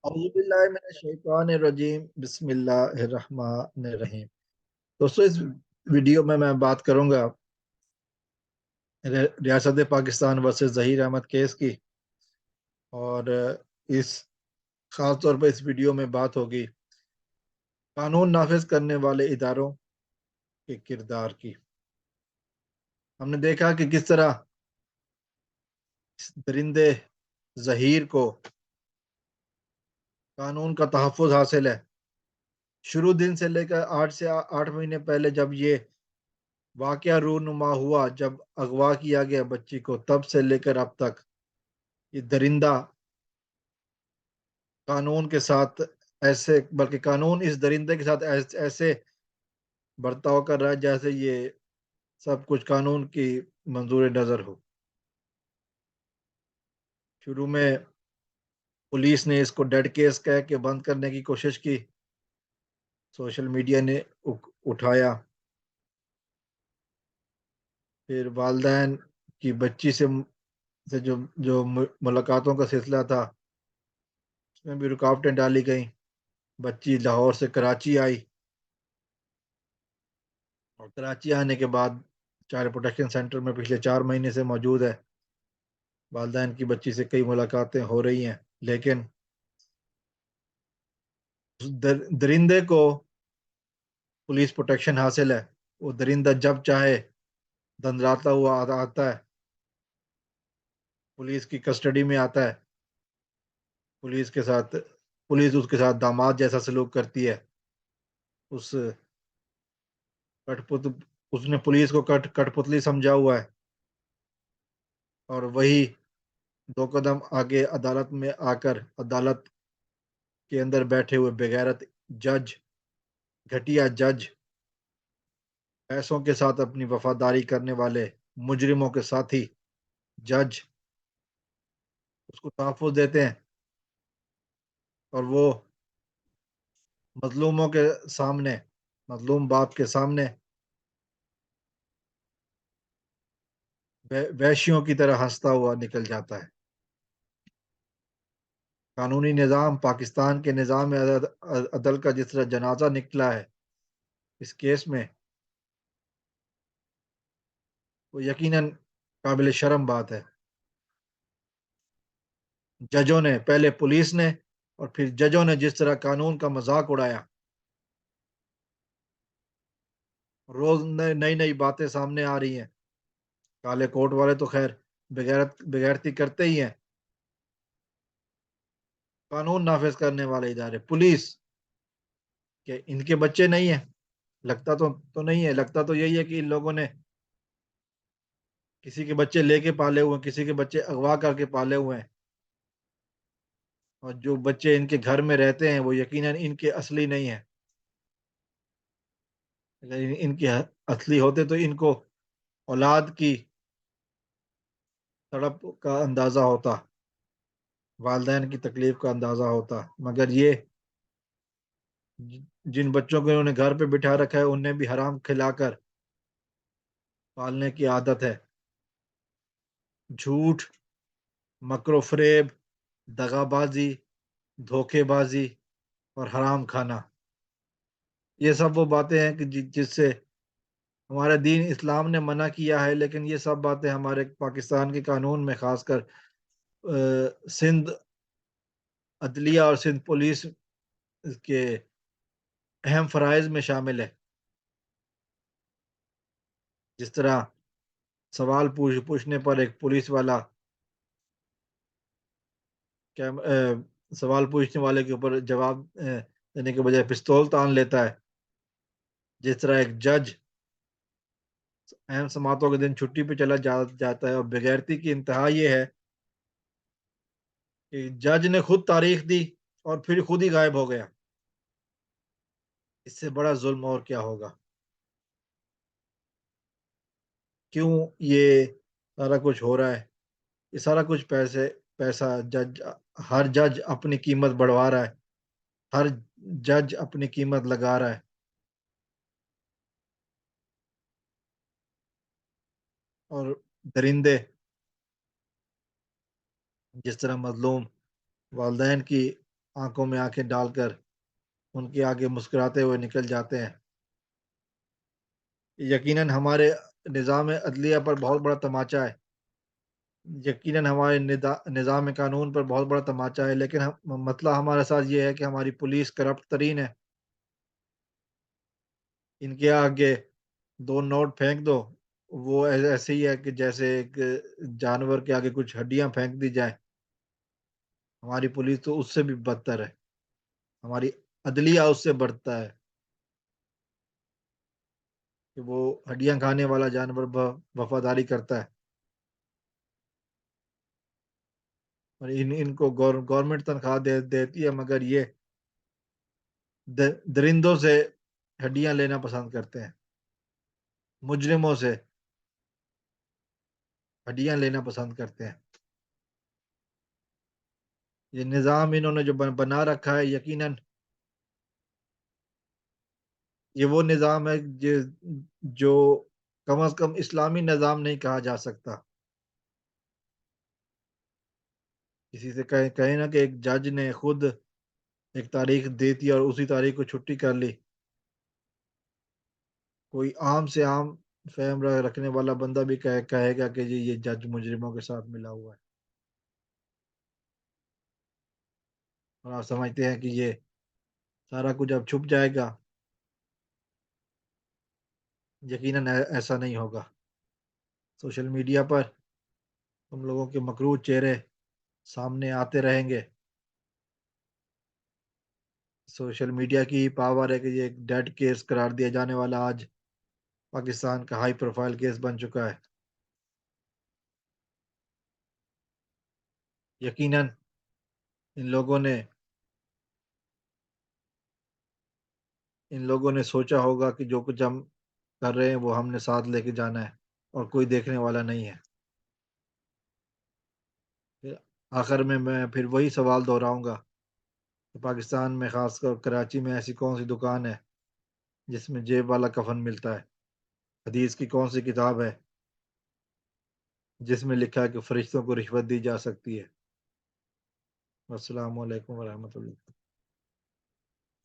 अऊज़ु बिल्लाहि मिनश शैतानिर रजीम बिस्मिल्लाहिर रहमानिर रहीम। दोस्तों, इस वीडियो में मैं बात करूंगा रियासत पाकिस्तान वर्सेस जहीर अहमद केस की। और इस खास तौर पर इस वीडियो में बात होगी कानून नाफिज करने वाले इदारों के किरदार की। हमने देखा कि किस तरह इस दरिंदे जहीर को कानून का तहफ़्फ़ुज़ हासिल है। शुरू दिन से लेकर 8 महीने पहले जब ये वाकया रूनुमा हुआ, जब अगवा किया गया बच्ची को, तब से लेकर अब तक ये दरिंदा कानून के साथ ऐसे, बल्कि कानून इस दरिंदे के साथ ऐसे बर्ताव कर रहा है जैसे ये सब कुछ कानून की मंजूर नजर हो। शुरू में पुलिस ने इसको डेड केस कह के बंद करने की कोशिश की, सोशल मीडिया ने उठाया। फिर वालदैन की बच्ची से जो मुलाकातों का सिलसिला था, उसमें भी रुकावटें डाली गई। बच्ची लाहौर से कराची आई और कराची आने के बाद चाइल्ड प्रोटेक्शन सेंटर में पिछले 4 महीने से मौजूद है। वालदैन की बच्ची से कई मुलाकातें हो रही हैं, लेकिन उस दरिंदे को पुलिस प्रोटेक्शन हासिल है। वो दरिंदा जब चाहे धंधलाता हुआ आता है, पुलिस की कस्टडी में आता है। पुलिस के साथ पुलिस उसके साथ दामाद जैसा सलूक करती है। उस कठपुत उसने पुलिस को कठपुतली समझा हुआ है। और वही 2 कदम आगे अदालत में आकर अदालत के अंदर बैठे हुए बेगैरत जज, घटिया जज, पैसों के साथ अपनी वफादारी करने वाले मुजरिमों के साथी जज उसको तहफ़्फ़ुज़ देते हैं। और वो मजलूमों के सामने, मजलूम बाप के सामने वैश्यों की तरह हंसता हुआ निकल जाता है। कानूनी निज़ाम, पाकिस्तान के निज़ाम अदल का जिस तरह जनाजा निकला है इस केस में, वो यकीनन काबिल शर्म बात है। जजों ने, पहले पुलिस ने और फिर जजों ने जिस तरह कानून का मजाक उड़ाया, रोज नई नई बातें सामने आ रही हैं। काले कोट वाले तो खैर बेगैरती करते ही हैं। कानून नाफिज करने वाले इदारे, पुलिस के, इनके बच्चे नहीं है। लगता तो नहीं है, लगता तो यही है कि इन लोगों ने किसी के बच्चे लेके पाले हुए हैं, किसी के बच्चे अगवा करके पाले हुए हैं। और जो बच्चे इनके घर में रहते हैं वो यकीनन इनके असली नहीं है। अगर इनके असली होते तो इनको औलाद की तड़प का अंदाजा होता, वालदैन की तकलीफ का अंदाजा होता। मगर ये जिन बच्चों को इन्होंने घर पे बिठा रखा है, उन्हें भी हराम खिलाकर पालने की आदत है। झूठ, मकरो फरेब, दगाबाजी, धोखेबाजी और हराम खाना, ये सब वो बातें हैं कि जिससे हमारे दीन इस्लाम ने मना किया है। लेकिन ये सब बातें हमारे पाकिस्तान के कानून में, खासकर सिंध अदलिया और सिंध पुलिस के अहम फ़राइज़ में शामिल है। जिस तरह सवाल पूछने पर एक पुलिस वाला सवाल पूछने वाले के ऊपर जवाब देने के बजाय पिस्तौल तान लेता है। जिस तरह एक जज अहम समातों के दिन छुट्टी पे जाता है। और बेगैरती की इंतहा ये है कि जज ने खुद तारीख दी और फिर खुद ही गायब हो गया। इससे बड़ा जुल्म और क्या होगा। क्यों ये सारा कुछ हो रहा है? ये सारा कुछ पैसा, हर जज अपनी कीमत बढ़वा रहा है, हर जज अपनी कीमत लगा रहा है। और दरिंदे जिस तरह मजलूम वालदैन की آنکھوں میں آنکھیں ڈال کر ان کے آگے مسکراتے ہوئے نکل جاتے ہیں۔ یقیناً ہمارے نظام عدلیہ پر بہت بڑا تماچا ہے، یقیناً ہمارے نظام قانون پر بہت بڑا تماچا ہے، لیکن مسئلہ ہمارے ساتھ یہ ہے کہ ہماری پولیس کرپٹ ترین ہے۔ ان کے آگے دو نوٹ پھینک دو، وہ ایسے ہی ہے کہ جیسے ایک جانور کے آگے کچھ ہڈیاں پھینک دی جائیں۔ ہماری پولیس تو اس سے بھی بدتر ہے، ہماری عدلیہ اس سے بڑھتا ہے کہ وہ ہڈیاں کھانے والا جانور وفاداری کرتا ہے، اور ان کو گورنمنٹ تنخواہ دیتی ہے، مگر یہ درندوں سے ہڈیاں لینا پسند کرتے ہیں، مجرموں سے ہڈیاں لینا پسند کرتے ہیں۔ یہ نظام انہوں نے جو بنا رکھا ہے، یقیناً یہ وہ نظام ہے جو کم از کم اسلامی نظام نہیں کہا جا سکتا۔ کسی سے کہیں نا کہ ایک جج نے خود ایک تاریخ دی تھی اور اسی تاریخ کو چھٹی کر لی، کوئی عام سے عام فہم رکھنے والا بندہ بھی کہے گا کہ جی یہ جج مجرموں کے ساتھ ملا ہوا ہے، اور آپ سمجھتے ہیں کہ یہ سارا کچھ اب چھپ جائے گا؟ یقیناً ایسا نہیں ہوگا۔ سوشل میڈیا پر تم لوگوں کے مکروہ چہرے سامنے آتے رہیں گے۔ سوشل میڈیا کی پاور ہے کہ یہ ایک ڈیڈ کیس قرار دیا جانے والا آج پاکستان کا ہائی پروفائل کیس بن چکا ہے۔ یقیناً ان لوگوں نے سوچا ہوگا کہ جو کچھ ہم کر رہے ہیں وہ ہم نے ساتھ لے کے جانا ہے اور کوئی دیکھنے والا نہیں ہے۔ پھر آخر میں پھر وہی سوال دہراؤں گا کہ پاکستان میں خاص کر کراچی میں ایسی کون سی دکان ہے جس میں جیب والا کفن ملتا ہے؟ حدیث کی کون سی کتاب ہے جس میں لکھا ہے کہ فرشتوں کو رشوت دی جا سکتی ہے؟ السلام علیکم ورحمۃ اللہ۔